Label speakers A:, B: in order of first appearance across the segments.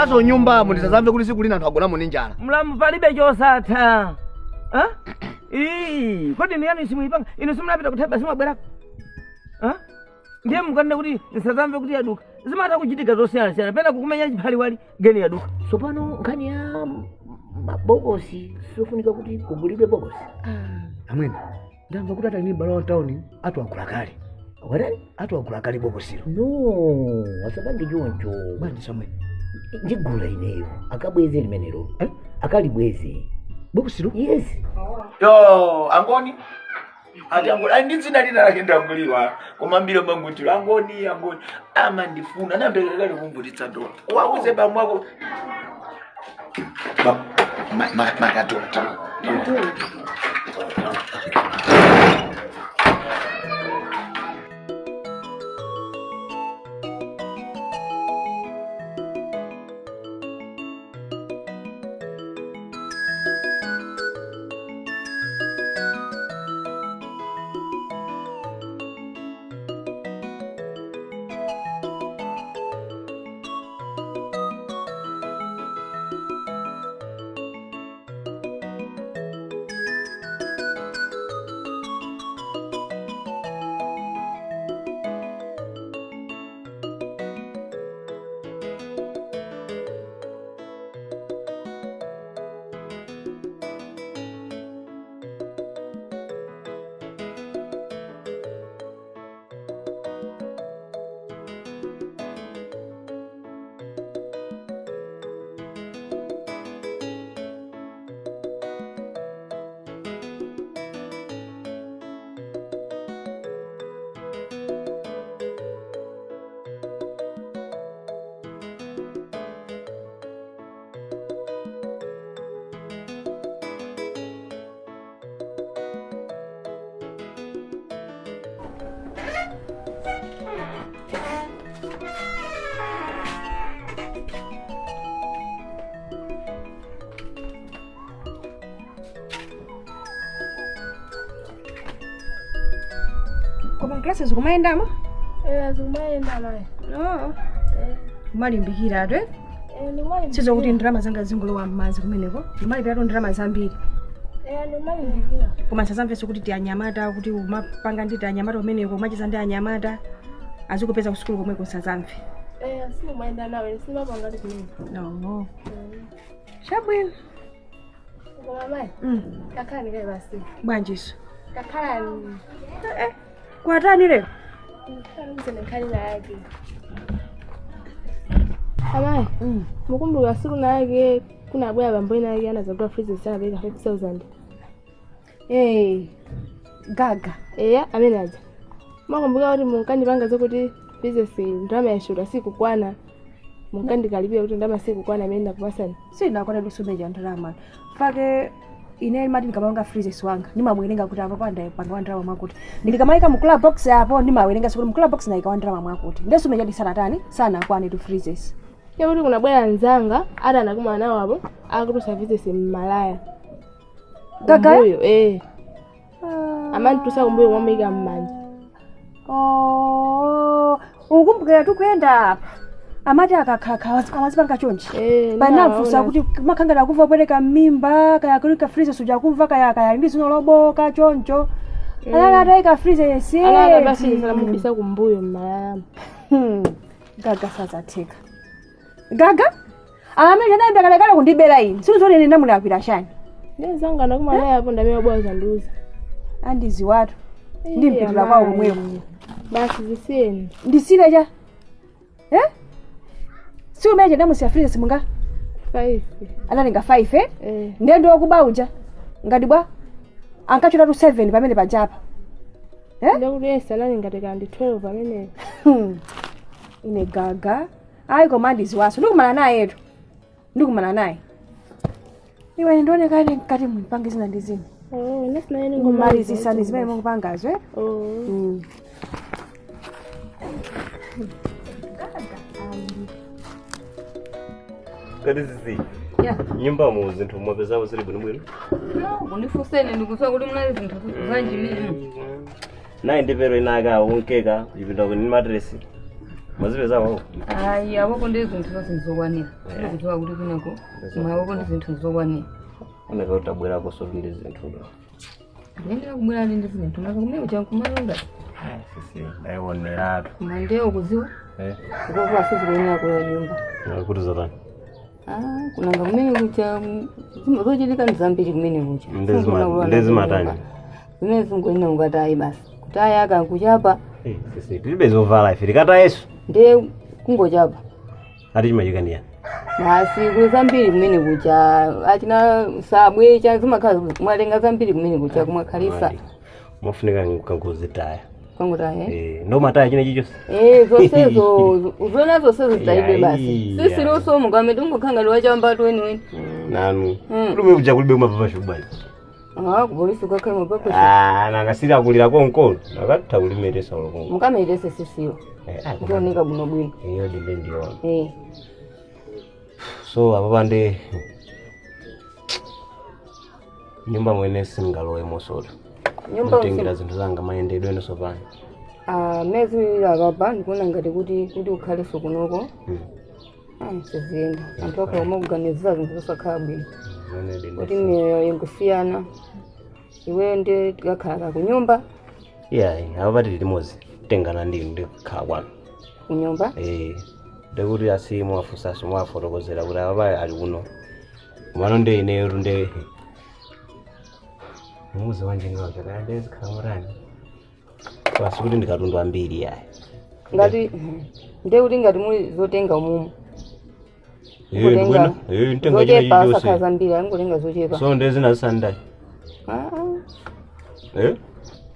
A: komaso nyumba mundisazamve kuti siku lina anthu agona muninjala
B: mlamu palibe chosatha kodi niyani simuyipanga inu simunapita kutheba simabwerako ndiye mukanena kuti ndisazamve kuti yaduka zimata kuchitika zosiyana-siyana pena kukumenya chiphaliwali geni yaduka
C: sopano nkhani ya mabokosi sofunika kuti kugulidwe bokosi
A: amwene ndamva kuti atani balo wa town atuagula kale
C: wadani
A: atuagula kale bokosilo
C: no wasabangi choncho
A: bwanji samwe
C: ndigula ineyo akabweze limenelo akalibweze
A: bokosilo
C: yes
D: yo angoni ati angoni ndizina lina lake ndanguliwa koma mbilo manguti angoni ama ndifuna nambekekale kumbutitsa ndola wauze bamwako makatota
E: Koma classes kumaendamo?
F: Zikumaenda mai.
E: No. Malimbikira atu
F: Ndimalimbikira.
E: sizo kuti ndirama zanga zingolowa mmazi kumeneko. Ndimalipira ndirama zambiri.
F: Ndimalimbikira.
E: Koma sazamveso kuti tianyamata kuti umapanga nditi anyamata kumeneko umachiza ndi anyamata azikupeza kusukulu komweko sazamve.
F: Sikumaenda nawe simapanga kuti
E: No. Shabwino.
F: koma mai. Kakhala ndikayi basi.
E: Bwanjiso.
F: Kakhala
E: Kwatani lero?
F: Nkhani yake. Amai. Mukumbuka siku nake kuna bwana bambo yake anazagula freezer sana beka 5000.
E: Gaga.
F: Amene aja. Makumbuka kuti munkandipanga zokuti business ndama yashura sikukwana. Munkandikalipia kuti ndama sikukwana ameenda kupasana.
E: Sindakona lusumeja ndarama. Fake ine mati ndikamanga freezers wanga ndimabwerenga kuti apa panda panga ndrama mwakuti ndikamaika mu club box apo ndimawerenga sikuti mu club box naika ndrama mwakuti ndesumeja disana tani sana kwani tu freezers
F: kuti kuna bwana nzanga ada nakuma nawo apo akuti services mmalaya
E: gaga
F: huyo amani tusa kumbuyo mwamika mmanja
E: ukumbukira tukuyenda apa amati akakhala amazipanga chonchi panafusa kuti makhangala kumva bwereka mimba kaya kulika freezer suja kumva kaya ndi zino loboka choncho alala ika freezer yesi
F: alala basi salamudisa kumbuyo mmalaya
E: gaga sazatheka gaga amene ndayenda kalekale kundibera ine sinizone nene namulakwira shani
F: ndezanga nakuma naye apo ndamenya bwaza nduza
E: andizi watu ndimpitira kwa umweko
F: basi zisiyeni
E: ndisile ja si umeje ndamusi ya freezer simunga
F: 5
E: analinga 5 ndendo okubauja ngati bwa ankachota tu 7 pamene pajapa
F: ndakuti yesa analingateka ndi 12 pamene
E: ine gaga ayi komandi waso ndikumana naye etu ndikumana naye iwe ndione kale nkati mpange zina ndi zina
F: nesina yeni
E: ngomali zisani zimene mukupangazwe
G: Kati zizi. Nyumba mu zinthu mwapeza zili bwino bwino.
H: Unifusene ndikuswa kuti muna zinthu zanji mimi.
G: Nayi ndipero inaka unkeka ipinda ku mattress. Mazipeza wao.
H: Ayi aboko ndi zinthu zonse ndizokwanira. Ndikudziwa kuti kunako maboko ndi zinthu ndizokwanira.
G: Unaka utabwera kusogera zinthu.
H: Ndenda kubwera ndi zinthu maka kumene ucha kumalonda.
G: Sisi ndaiwonera.
H: Mandeo kuziwa. Kuko asizikuyenera kwa nyumba.
G: Kuti zatani.
H: Kunanga kumene kucha zochitika ndizambiri kumene kucha.
G: Ndezi matani.
H: Kumene zingoyina ngatayi basi. Kutayi akakuchapa.
G: Sisi tilibe zovala ife likata Yesu.
H: Ndiye kungochapa.
G: Ati chimajika ndiya.
H: Basi kuzambiri kumene kucha achina sabwe cha zimakhala mwalenga zambiri kumene kucha kumakhalisa.
G: Mofunika nkangozitaya.
H: Kwangotaya.
G: Ndo mataya chine chicho.
H: Zonsezo uzona zonsezo taibe basi. Sisi loso mukambe tungokhanga liwachamba weni.
G: Nanu. Kulibe kuja kulibe mapapa shubani.
H: Kupolisi kwakhala mapapa.
G: Nangasira kulira konkolo. Nakatha kulimeresa ulokongo.
H: Mukamerese sisiyo. Kuoneka buno bwino.
G: Iyo dinde ndiyo. So apapande nyumba mwene singalowe mosoto. Nyumba utengira zinthu zanga mayendedwe eno sopano.
H: Mezi apapa ndikuona ngati kuti ukhale sokunoko. Siziyenda. Anthu akho kuganiza zinthu zosakhala bwino. Kuti miyoyo yenkusiyana. Iwe ndi tikakhala ku nyumba.
G: Apapati limozi tengana ndikhala kwanu.
H: Ku nyumba?
G: Ndekuti asimu afusaso mwafotokozera kuti apapa ali kuno. Kumano ndi ineyo nde muzi wanje ngawo chakayandezi khamurani. Kwasi kuti ndikatundu ambiri yayi.
H: Ngati ndekuti ngati muli zotenga umumu.
G: Ndikuona ntenga chine
H: chicho se. Zambiri angolenga zochepa.
G: So ndezi nazisandai.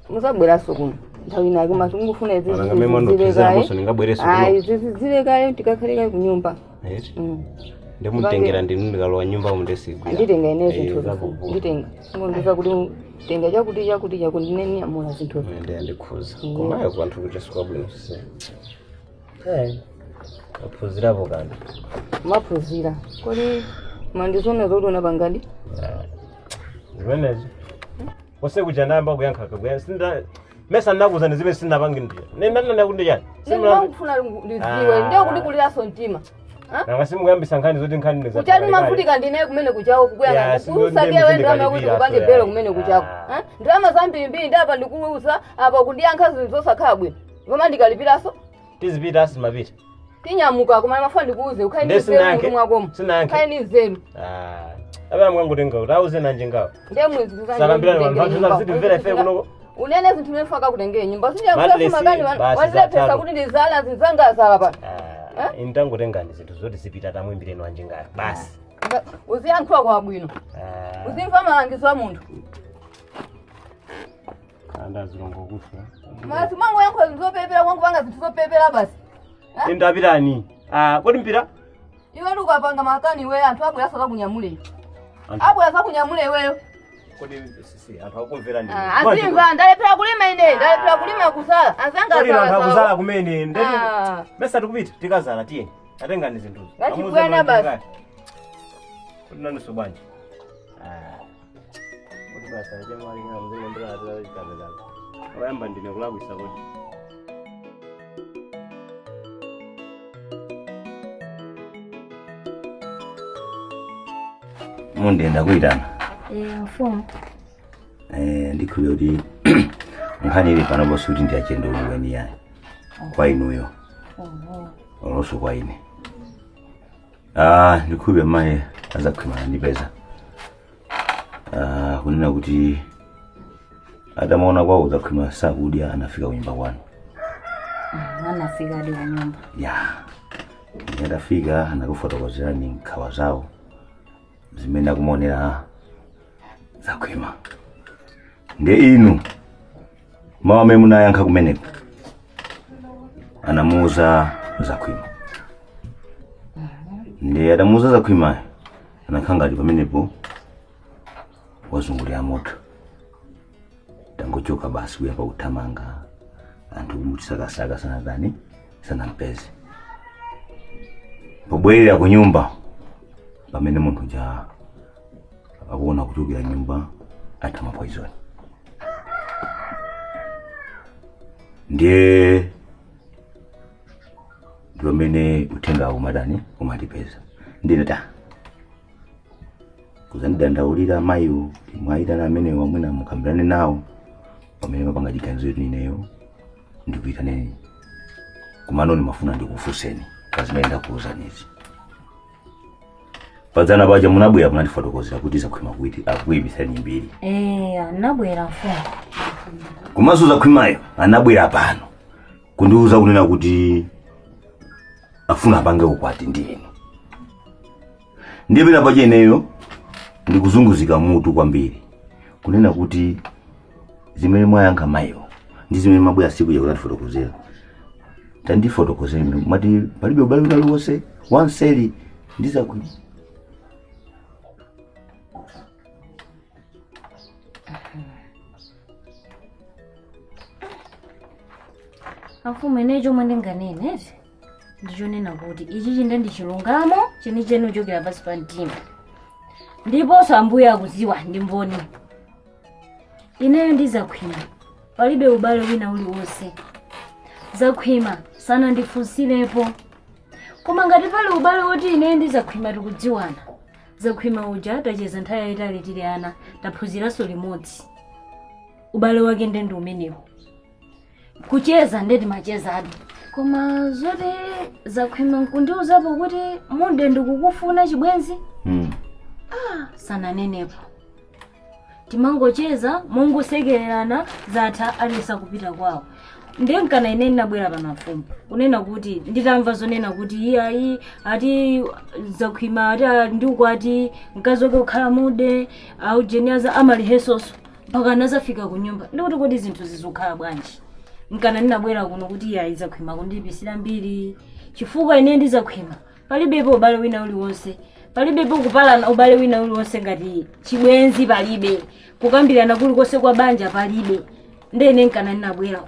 H: Musabwera sokuno. Nthawi nake masungufuna izi.
G: Alanga memo ndopizera moso ningabwere sokuno.
H: Zizilekayo tikakhaleka ku nyumba.
G: Ndimutengera ndikalowa nyumba mundesigwa.
H: Nditenga ine zinthu zaku. Nditenga. Ngondoza kuti tenga chakuti ndineni amula zinthu.
G: Ndikhuza. Kumayo kwanthu kuti sikabwino sise. Aphunzirapo kandi.
H: Maphunzira. Kodi mandizona zodona bangadi?
G: Zimenezo. Wose kujandamba kuyankhaka kuyansinda mesa nakuza ndizibe sina bangindira. Nenda nakundiyani.
H: Ndikufuna ndiziwe ndio kuti kulira sontima.
G: Nanga simu kuyambisa nkhani zoti nkhani ndeza.
H: Kuchani mafutika ndine kumene kuchawo kuyanga. Kusadia we drama kuti kupange belo kumene kuchako. Drama zambiri ndapa ndikuuza apa kundiyankha zinthu zosakhala bwino. Ngoma ndikalipiraso?
G: Tizipita asimapita.
H: Tinyamuka kuma mafandi kuuze ukhayini zenu mwakomo. Ukhayini zenu.
G: Abana mwangotenga kuti auze nanje ngawo.
H: Ndiye mwezi kuzanga.
G: Sakambira vantu zazidimvera ife kunoko.
H: Unene zinthu mefaka kutengera nyumba. Sija kufuma kani wanzepesa kuti ndizala zinzanga sala pa.
G: Intangotengani zinthu zoti zipita tamwimbireni wanje ngayo. Basi.
H: Uziyankhula kwa bwino. Uzimva malangizo a munthu.
G: Kanda zilongo kufa.
H: Masi mwangu yankho zizopepera mwangu panga zinthu zopepera basi.
G: Ndapitani. Kodi mpira?
H: Iwe ndukapanga makani iwe anthu abwera sala kunyamule. Abwera sala kunyamule iweyo.
G: Kodi sisi anthu akumvera ndi.
H: Azimva ndalepera kulima ine, ndalepera kulima kusala. Azanga
G: sala. Kodi anthu akuzala kumene ndeni. Mesa tikupita tikazala tiye. Atengani zinthu.
H: Ngachibwana basi.
G: Kodi nani sobanje. Kodi basa jamali ngamuzenge ndira atala chikazala. Oyamba ndine kulabwisa kodi. Mundenda kuitana.
H: Mfumo.
G: Ndikhuye kuti nkhani ili pano bosi kuti ndiyachendo uweni yayi. Kwa inuyo. Oloso kwa ine. Ndikhuye maye azakhwimana ndipeza. Kunena kuti atamaona kwawo uzakhwima sakudya anafika kunyumba kwanu.
H: Anafika hadi kunyumba.
G: Ndafika anakufotokozerani nkhawa zawo. Zimene kumuonera zakhwima. Ndiye inu mawa mwe munayankha kumeneko anamuuza zakhwima. Ndiye adamuuza zakhwima anakhanga ali pamenepo wazungulira moto. Tangochoka basi kuyamba kuthamanga anthu kumutisakasaka sanadani sanampeze. Pobwerera ku nyumba pamene munthu ja akuona kuchokera nyumba atama poison. Ndiye ndilomene uthenga umadani umatipeza ndineta kuzandidandaulira mayiwo mwayitana amene wamwena mukambirane nawo pamene mapanga chiganizo ineyo ndikuitane kumanoni mafuna ndikufuseni pazimene ndakuwuzanizi padzana paja munabwera munatifotokozera kuti zakhwima akuibisani mbiri
C: anabwera mfumu
G: komanso zakhwimayo anabwera pano kundiuza kunena kuti afuna apange ukwati ndiyeni ndiye pena paja ineyo ndikuzunguzika mutu kwambiri kunena kuti zimene mwayankha mayiwo ndi zimene mabwera siku ya kunatifotokozera tandifotokozera mwati palibe ubale wina uliwonse wanseli ndi zakhwima.
C: Mfumu inecho mwendinganene ndichonena kuti ichi chinde ndi chilungamo chenicheni uchokera pasi pa mtima ndiponso ambuye akuziwa ndi mboni. Ineyo ndi zakhwima palibe ubale wina uliwonse. Zakhwima sana ndifunsirepo koma ngati pali ubale woti ineyo ndi zakhwima tikudziwana, zakhwima uja tacheza nthawi yayitali tili ana taphunziranso limodzi. Ubale wake ndi umenewo kucheza ndeti machezadi koma zoti zakhwima nkundiuzapo kuti munde ndikukufuna chibwenzi. Sana nenepo timangocheza mongosekererana zatha alisa kupita kwawo. Ndenkana ine nabwera pa mfumu kunena kuti nditamva zonena kuti iyayi ati zakhwima ati ndiukwati mkazi wake ukhala mude au jeniaza amalihesoso mpaka nazafika ku nyumba ndikuti kodi zinthu zizokhala bwanji. Nkana ninabwera kuno kuti iyayi zakhwima kundipisira mbiri chifukwa ine ndi zakhwima palibepo ubale wina uliwonse, palibepo kupalana ubale wina uliwonse ngati chibwenzi palibe, kukambirana kulikonse kwa banja palibe. Ndene nkana ninabwera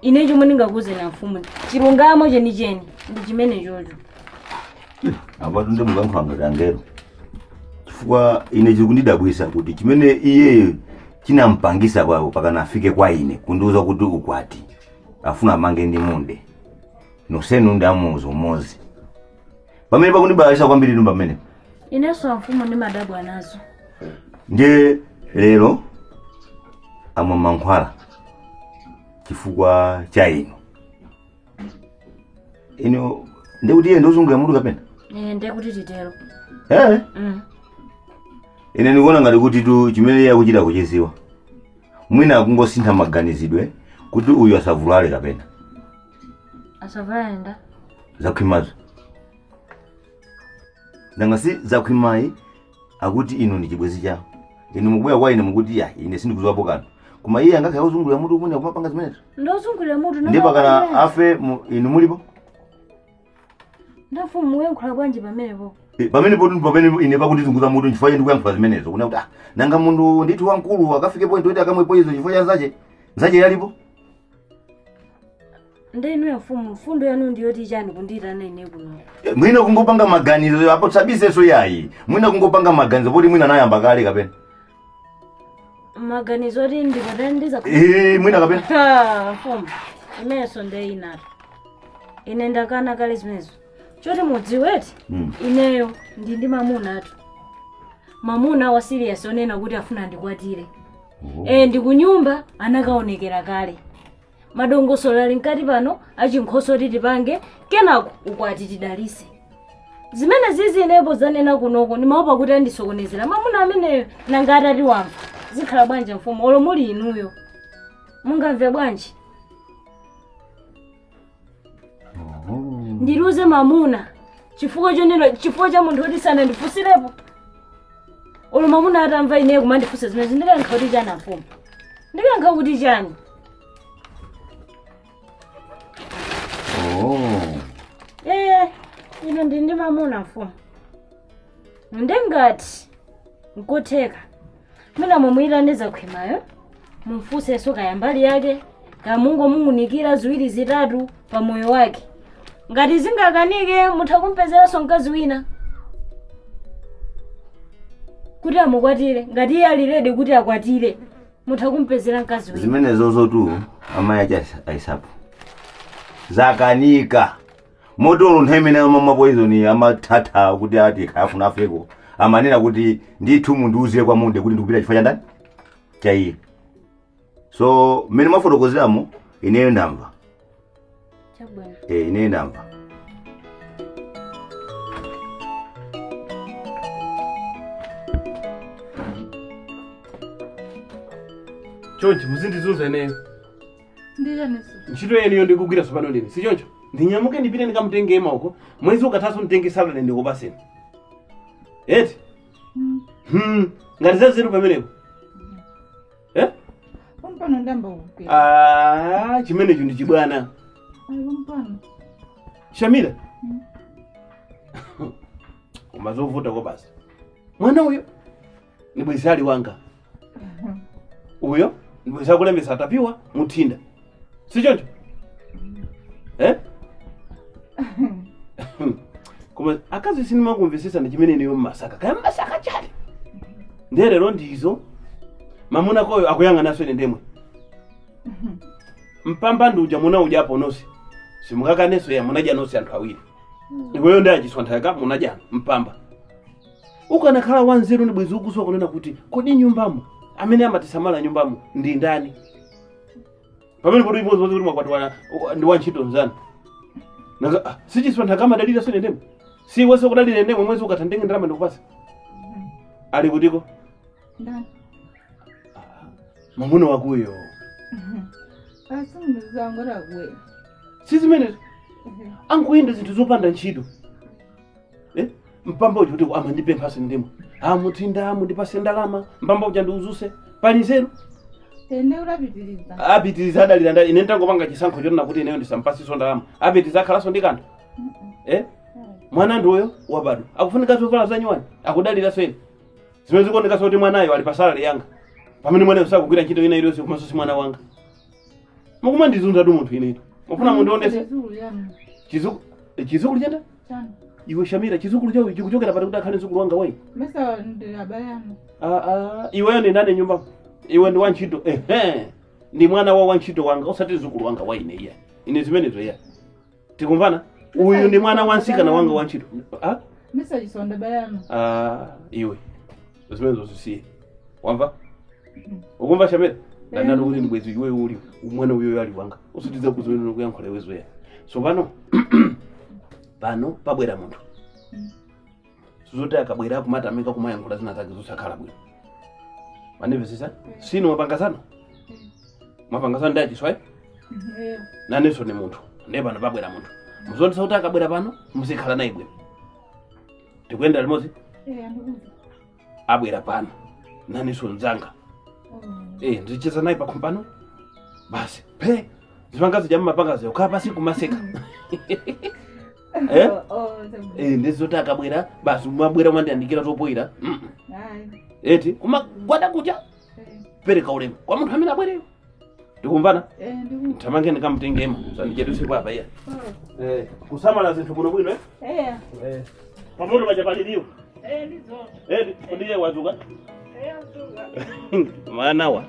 C: ine chomwe ndingakuze na mfumu chilungamo chenicheni ndi chimene chocho.
G: Apa tunde mukankhanga angelo chifukwa ine chiri kundidabwisa kuti chimene iye chinampangisa kwawo pakana afike kwa ine kundiuza kuti ukwati afuna amange ndi munde nosenu ndi amuzo mozi pamene pakundibalisa kwambiri tumba mmene
C: inenso mfumu ndi madabu anazo.
G: Ndiye lero amwa mankhwala chifukwa cha ino ino ndekuti iye ndozungulira mutu kapena
C: ndekuti titero
G: ine ndikuona ngati kuti tu chimene iye akuchita kuchiziwa mwina akungosintha maganizidwe kuti uyu asavulale kapena
C: asavulale nda
G: zakhwimazo nangasi zakhwimayi akuti ino ndi chibwenzi chawo ine mukubwera kwa ine mukuti ya ine sindikuziwapo kanthu koma iye angakhala uzungulira mutu kumene kumapanga zimenezo
C: ndozungulira mutu
G: ndi pakana afe inu mulipo
C: ndafu muyenkhula bwanji pamenepo
G: pamene ine pakuti tunguza mutu chifukwa ndikuyankhula zimenezo kuna kuti nanga munthu ndithu wamkulu akafike point kuti akamwepo izo chifukwa cha nzache yalipo.
C: Ndeno mfumu fundo yanu ndiyoti chani kunditana ine kuno
G: mwina kungopanga maganizo apo sabiseso yayi mwina kungopanga maganizo poti mwina nayamba kale kapena
C: maganizo oti ndikotandiza
G: mwina kapena
C: mfumu imeneso ndeyinato ine ndakana kale zimenezo choti mudziweti ineyo ndi mamunatu mamuna wa serious onena kuti afuna ndikwatire ndikunyumba anakaonekera kale madongosolo ali nkati pano achinkhoso titi pange kenako ukwati tidalise zimene zizi inepo zanena kunoko ndimaopa kuti andisokonezera mamuna ameneyo nanga atati wamva zikhala bwanji mfumu olo muli inuyo mungamve bwanji ndiluze mamuna chifukwa chonena chifukwa cha munthu oti sana ndifusirepo olo mamuna atamva ineyo kumandifusa zimene ndikankha kuti chani mfumu ndikankha kuti chani ino ndi mamuna mfumu ndengati nkotheka mina mumuyitane zakhwimayo mumfuseso kayambali yake kamungo mungunikira ziwiri zitatu pa moyo wake ngati zingakanike mutha kumpezeranso mkazi wina kuti amukwatire ngati iye ali ready kuti akwatire mutha kumpezera mkazi wina
G: zimenezo zotu amayi acha aisapo zakanika Modolo nthemene mama poison amathatha kuti ati khafuna afeko. Amanena kuti ndithu munthu uziye kwa munde kuti ndikupita chifukwa cha ndani? Cha iye. So mmene mafotokozeramo ineyo ndamva.
C: Chabwino.
G: Ineyo ndamva.
I: Chonchi muzindizunza ineyo.
F: Ndiyo nesu.
I: Ntchito yeniyo ndikugwira tsopano lini. Si choncho. Ndinyamuke ndipite ndikamutenge ema uko. Mwezi ukathaso nditenge salad ndikupaseni. Eti? Ngati zaziru pamenepo.
F: Pompano ndamba ukwe.
I: Chimenecho ndi chibwana.
F: Pompano.
I: Shamira. Umazovuta kwa basi. Mwana uyo ni bwisali wanga. Uyo ni bwisali kulembesa atapiwa muthinda. Si choncho? Kuma akazi sinima kumvesesa ndi chimene niyo mmasaka. Kaya mmasaka chali. Nderero ndizo. Mamuna koyo akuyang'anaso ine ndemwe. Mpamba nduja muna ujapo nosi. Simukakaneso ya munaja nosi anthu awiri. Iweyo ndi achiswanthaka munaja mpamba. Ukanakhala wanzeru ndi bwezi ukuswa kunena kuti kodi nyumbamo amene amatisamala nyumbamo ndi ndani? Pamene poti ipo kuti mwakwatwana ndi wantchito nzanu. Nanga sichiswanthaka madalira so ndemwe. Si wese kudalira ndemwe mwezi ukathandenge ndalama ndikupasa. Ali kutiko?
F: Ndani.
I: Mamuna wakuyo.
F: Asungizangora kwe.
I: Sizimene ankuinde zinthu zopanda ntchito. Mpamba uja kuti amandipe mphaso ndemwe. Muthinda mundipase ndalama, mpamba uja ndiuzuse. Pali nzeru.
F: Ene urapitiriza.
I: Apitiriza adalira ndali ine ndangopanga chisankho chona kuti ineyo ndisampasiso ndalama. Apitiriza khalaso ndikanthu. Mwana ndoyo wabadwa. Akufunika zovala zanyuwani. Akudalira swene. Zimene zikuoneka kuti mwanayo ali pasala yanga. Pamene mwana usakugwira ntchito ina iliyonse kumaso si mwana wanga. Mukuma ndizunza tu munthu ineyo. Mufuna mundionese. Chizukulu chenda?
F: Chana.
I: Iwe Shamira chizukulu chawo chikuchokera pati kuti akhale mzukulu wanga wayi.
F: Mesa ndilabayana.
I: Iweyo ndi ndani nyumba? Iwe ndi wantchito. Ndi mwana wa wantchito wanga usati mzukulu wanga wayi ine iya. Ine zimenezo iya. Tikumvana? Uyu ndi mwana wansikana wanga wantchito.
F: Mesa chisonda bayana.
I: Iwe. Zimenezo zisiye. Wamva? Ukumva Shamira? Ndandani kuti ndibwezi iwe uli umwana uyo ali wanga. Usitiza kuzwena kuyankhula wezo ya. So pano pabwera munthu. Suzoti akabwera kumatamika kumayankhula zina zake zosakhala bwino. Manivesisa? Sino mwapangazana? Mwapangazana ndi achiswayi? Naneso ni munthu. Ndiye pano pabwera munthu. Muzondisa kuti akabwera pano muzikhala naye bwino. Tikuyenda limodzi? Abwera pano. Naneso nzanga. Ndicheza naye pakhompano? Basi, zipangazi jamu mapangazi ukhala pasi kumaseka. Ndizoti akabwera basi mabwera mwandiyandikira topoira. Eti kumagwada kucha pereka ulemu kwa munthu amene abwereyo. Ndikumvana? Tamange ndikamutengema sandichetusipo apa iya. Kusamala zinthu kuno bwino pamoto pachapaliriwo. Ndizo. Ndiye wazuka? Wazuka. Manawa.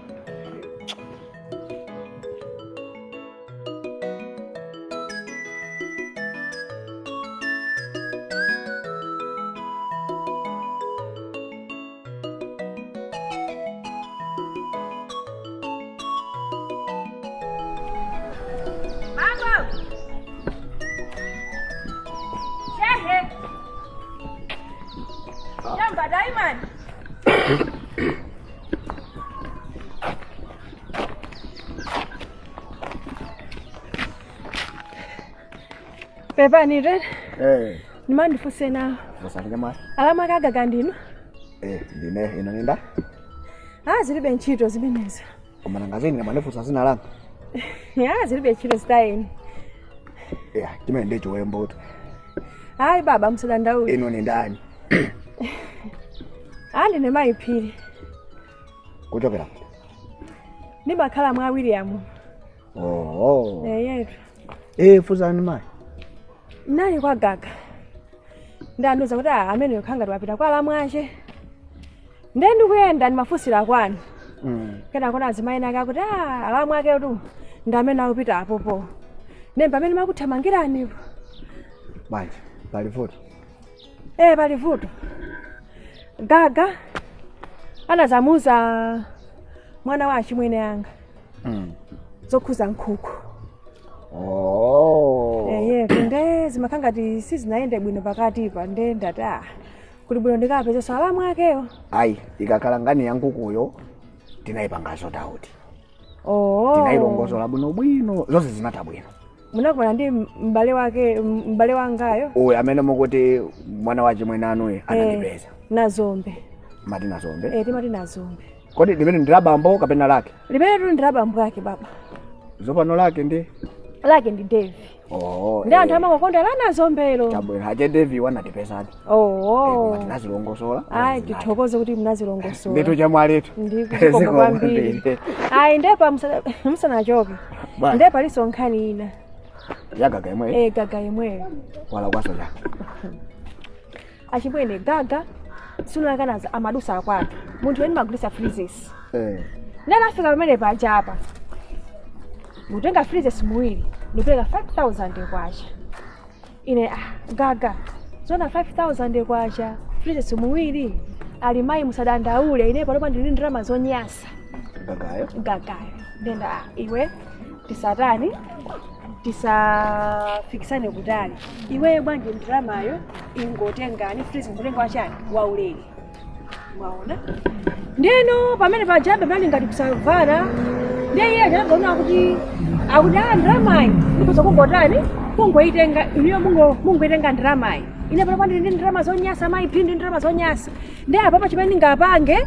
E: Pepa ni red. Nimandi fusena.
A: Musalike mara.
E: Alama kaga gandino.
A: Ndine inanenda.
E: Zilibe ntchito zimeneza.
A: Koma ngazeni na manefu sina langa.
E: Zilibe ntchito zitaini.
A: Kimene ndecho wemboto.
E: Hayi baba msalanda uyu.
A: Ino ni ndani?
E: Ndine mayi phiri.
A: Kuchokera.
E: Ndimakhala mwa William.
A: Yetu. Fuzani mayi.
E: Nali kwa gaga. Ndanduza kuti amene yokhanga wapita kwa alamwache. Ndendi kuyenda ndimafusira kwani. Kena kona azimayi nake akuti alamwake tu ndamene akupita apopo. Nemba amene makuthamangiranipo.
A: Banje, pali vuto.
E: Pali vuto. Gaga anazamuza mwana wa chimwene yanga. Zokhuza nkhuku. Kunde zimakangati sizinaende bwino pakati pa ndenda ta. Kuli bwino ndikapeza salamu akeyo.
A: Ayi, ikakhala ngani yankukuyo tinayipangazo Daudi. Tinayilongozola bwino zonse zinata bwino.
E: Munakona ndi mbale wangayo.
A: Amene mukuti mwana wa chimwene anuyo anandipeza.
E: Nazombe.
A: Mati Nazombe?
E: Timati Nazombe.
A: Kodi limene ndilabambo kapena lake?
E: Limene ndilabambo yake baba.
A: Zopano lake ndi?
E: Lake ndi Devi. Ndi anthu amakonda la Nazombelo.
A: Chabwera hache Devi wanatipezani. Mati nazilongosola.
E: Ayi tithokoze kuti mnazilongosola.
A: Ndeto chamwaletu.
E: Ndikukoma kwambiri. Ayi ndepa msanachoke. Ndepa lisonkhani ina.
A: Gaga imwe?
E: Gaga imwe.
A: Wala kwaso ja.
E: Achibwene Gaga sunakanaza amadusa akwatu. Munthu eni magulisa freezes. Ndinafika pamene pachapa. Mutenga freezes muwiri. Nipeka 5,000 kwacha. Ine Gaga. Zona 5,000 kwacha. Freezes muwiri. Alimayi musadandaule ine palopa ndili ndrama zonyasa. Gagayo. Ndenda iwe tisatani. Tisafikisane kutali. Iwe bwanje ndramayo ingotengani freeze mutenga wachani wauleli. Waona? Ndeno pamene pajabe mali ngati kusavana. Ndiye anaona kuti akuda ndramayi ndikuza kungotani kungoitenga iniyo mungu itenga ndramayi. Ine palopa ndili ndrama zonyasa mayi phindi ndrama zonyasa. Ndiye apa chimene ngapange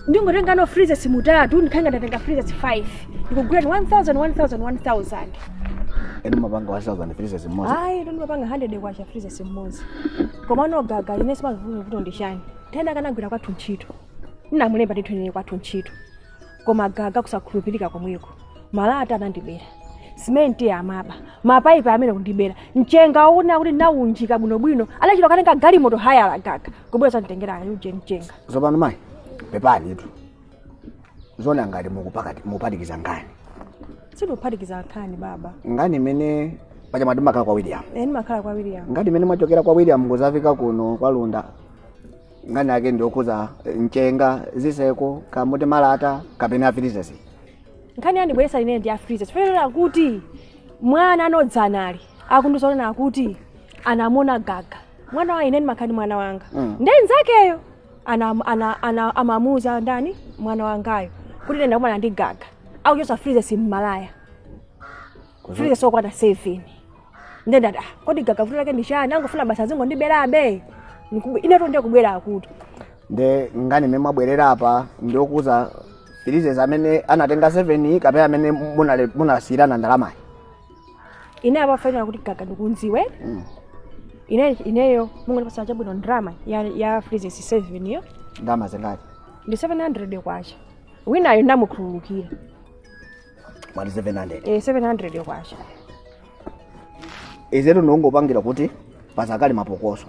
E: ndingotenga no freezers mutatu ndikhanga ndatenga freezers 5. Ndikugula 1,000.
A: Eno mapanga 1,000 freezers mmoja.
E: Ndo mapanga 100 kwacha freezers mmoja. Koma no Gaga ine simavuno kuti ndishani. Tenda kanagwira kwathu ntchito. Ninamulemba ndithwenene kwathu ntchito. Koma Gaga kusakhulupirika komweko. Malata anandibera. Simenti ya maba. Mapaipi amene kundibera. Mchenga una kuti naunjika bwino. Alachito kanenga gali moto haya la Gaga. Kubweza nditengera yuje mchenga.
A: Zopano mai. Pepani itu. Zona ngati mupatikiza ngani.
E: Sindopatikiza khani baba.
A: Ngani mene paja maduma kala kwa William.
E: Makhala kwa William.
A: Ngani mene mwachokera kwa William ngozafika kuno kwa Lunda. Ngani ake ndiokuza mchenga ziseko kamote malata kapena freezers.
E: Nkhani yandibwesa ine ndi freezers. Fera kuti mwana anodzanali akundizona kuti anamona Gaga. Mwana wa ine makhani mwana wanga. Ndenzakeyo amamuza ndani mwana wangayo kuti nenda kumana ndi Gaga. Akuchosa freezers mmalaya. Freezers sokwana 7. Ndenda kodi Gaga vuto lake ndishani angofuna basa zingo ndiberabe. Ine to ndikubwera akuti.
A: Nde ngani meme mwabwerera apa ndiokuza freezers amene anatenga 7 kapena amene munasirana ndalamayi.
E: Ine apa fanya kuti Gaga ndikunziwe. Ineyo mungu ndipasa chabwino drama ya freezers 7 yo.
A: Ndama zingati?
E: Ndi 700 kwacha. Wina yo ndamukhululukira.
A: Mali 700.
E: 700 kwacha.
A: Izetu ndongopangira kuti pasakali mapokoso.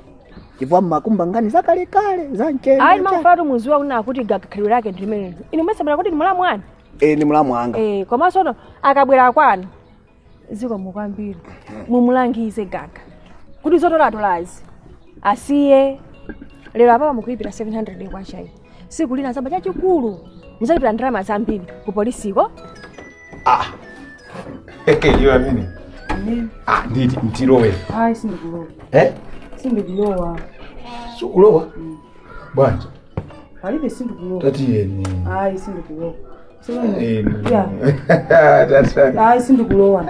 A: Chifukwa makumba ngani zakale za mchenga.
E: Ayi mafatu muziwa kuna kuti Gaga khaliwe lake ndimene. Ine mwesabira kuti ndi mulamu wanu.
A: Ndi mulamu wanga.
E: Koma sono akabwera kwanu. Ziko mukwambiri. Mumulangize Gaga. Kuti zotola tolazi. Asiye lero apa mukuipira 700 kwacha iyi. Siku lina zamba chachikulu. Muzalipira ndrama zambiri ku polisiko.
D: Iwe amini. Nditi mtirowe.
E: Ayi sindikulowa. Sindikulowa.
D: Sukulowa? Bwanje.
E: Alibe sindikulowa.
D: Tati yeni.
E: Ayi sindikulowa.
D: Tata.
E: Ayi sindikulowa.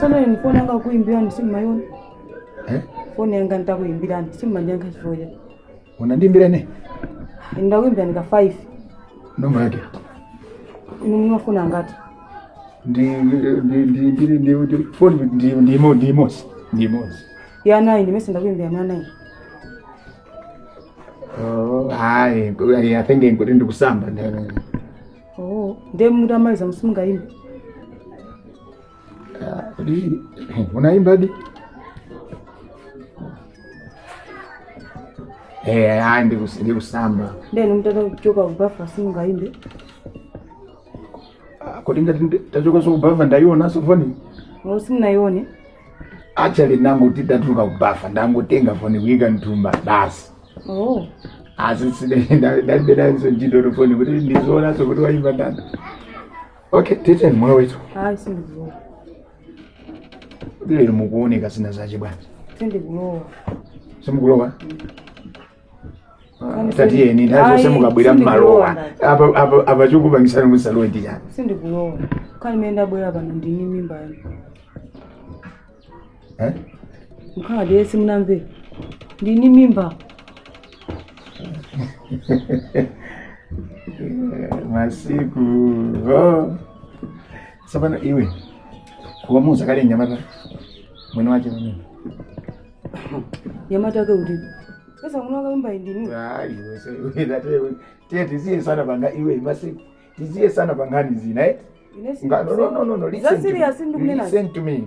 E: Sana ni phone yanga kuimbira ndisimayona. Phone yanga ntakuimbira ndisimanyanga chifoya.
D: Unandimbira ne?
E: Ndakuimbira nika 5.
D: Noma yake.
E: Unofuna ngati?
D: Ndi phone ndi mosi.
E: Ya 9 ndimese ndakuimbira na 9.
D: I think ngikuti ndikusamba
E: Ndiye muda maiza msimunga imba.
D: Unaimba di? Ndikusamba.
E: Ndiye mtata kuchoka kubafa simunga imbe.
D: Kodi ngati tachoka so kubafa ndaiona so foni?
E: Simnaione.
D: actually nangu titatuka kubafa ndangotenga foni kuika ntumba basi.
E: Oh.
D: Asi ndalibeda nso njidoro foni kuti ndizoona so kuti waimba ndani. Okay, tete mwana wetu.
E: Hayi sindikulowa.
D: Lero mukuoneka sina zache bwana.
E: Sindikulowa.
D: Simukulowa? Tatiye ni nazo semukabwira mmalowa. Apa chokupangisana musalowe ndiyani.
E: Sindikulowa. Kani menda bwera pano ndini mimba yani. Mukhala desi munamve. Ndini mimba.
D: Masiku. Oh. Sabana iwe. Kuwamuza kale Nyamata. Mwene wache mimi.
E: Nyamata ke uri. Pesa munaka mimba ndini.
D: Iwe so iwe datewe. Tizie sana banga iwe masiku. Tizie sana bangani zina No. Listen to me.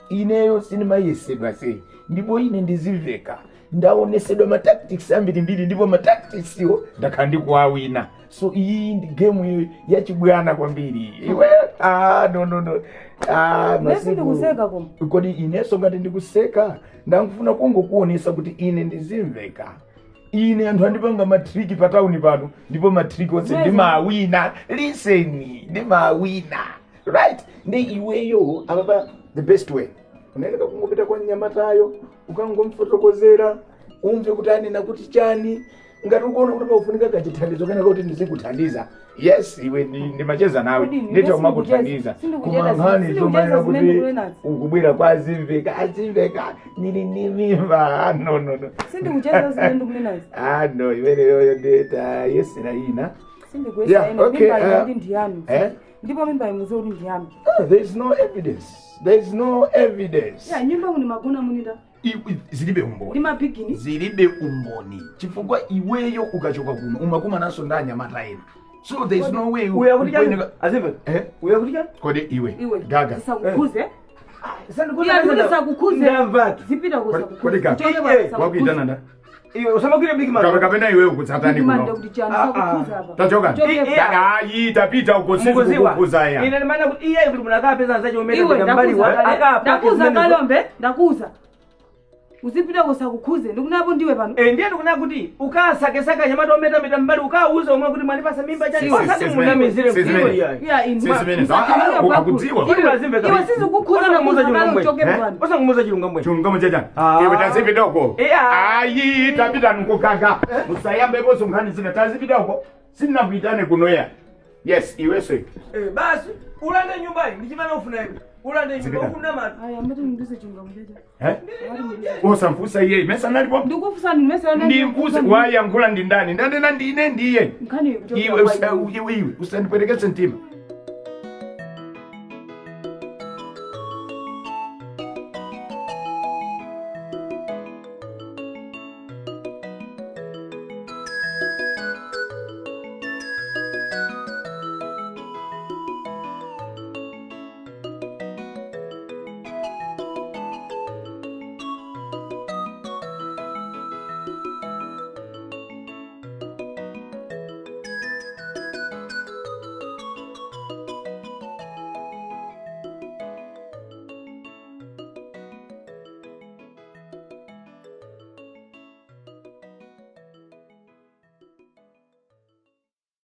D: Ineyo sinema yesedwa se. Ndipo ine ndiziveka. Ndaonesedwa matactics ambiri ndipo matactics yo ndakandikuawina. So iyi ndi game yachibwana kwambiri. Iwe no.
E: Nesi ndikuseka koma.
D: Kodi ineso ngati ndikuseka ndangufuna kungokuonesa kuti ine ndizimveka. Ine anthu andipanga matriki pa town pano ndipo matriki onse ndimawina. Listen, ndimawina. Right? Ndi iweyo ababa the best way. Unaenda kungopita kwa Nyamatayo, ukangomfotokozera, umve kuti anena kuti chani, ngati ukuona kuti paufunika kachithandizo kana kuti ndizikuthandiza. Yes, iwe ndimacheza nawe. Ndito makuthandiza. Kumangani zomanena kuti ukubwira kwa azimveka nili mimba. No.
E: Sindikucheza sindu kunenazi.
D: No, iwe yoyo data yes na ina.
E: Sindikuweza ina mimba ndi ndiyami. Ndipo mimba imuzo ndi ndiyami.
D: There is no evidence.
E: Ya nyumba muni magona munida.
D: Zilibe umboni.
E: Limapigini.
D: Zilibe umboni. Chifukwa iweyo ukachoka kuno umakuma naso ndanya Nyamata ena. So there is no way.
B: Uya kuti chani? Azive? Uya kuti chani?
D: Kodi iwe. Gaga.
E: Sakukuze.
B: Sandukuze.
E: Ya sakukuze.
B: Ndamvaki.
E: Zipita kusa kukuze.
D: Kodi gaga. Wakuitana nda.
B: Iwe usamakire big man.
D: Kapena iwe ukutsatani kuno. Tachoka. Tapita ukukuza ya.
B: Ine maana kuti iye kuti munakaa pesa nzaje umeta ndambaliwa akapa.
E: Ndakuza kalombe, ndakuza. Uzipita kusa kukuze. Ndikunapo ndiwe pano.
B: Ndiye ndikunapo kuti ukasakesaka Nyamata umeta mbali ukauza umwe kuti mwalipasa mimba chani. Wasati munamizire
D: mziwe.
E: Ya inwa.
D: Ukakudziwa.
E: Iwe sizo kukuza na kuza kalo choke bwana.
B: Osa kumuza chilungamo.
D: Chilungamo chacha. Iwe tazipita uko. Ayi tapita nukukaka. Musayambe boso mkhani zina tazipita uko. Sina kuitane kunoya. Yes, iwe se.
B: Basi ulande nyumbani ndichimana ufuna hivi. Ulande nyumba ufuna matu.
E: Aya mbona ndise chilungamo chacha.
D: Osa mfusa yeye mesa nalipo.
E: Ndikufusa ni mesa nalipo.
D: Ndimfusa waya ngula ndindani. Ndandena ndine ndiye.
E: Mkhani
D: iwe usandipeleke sentima.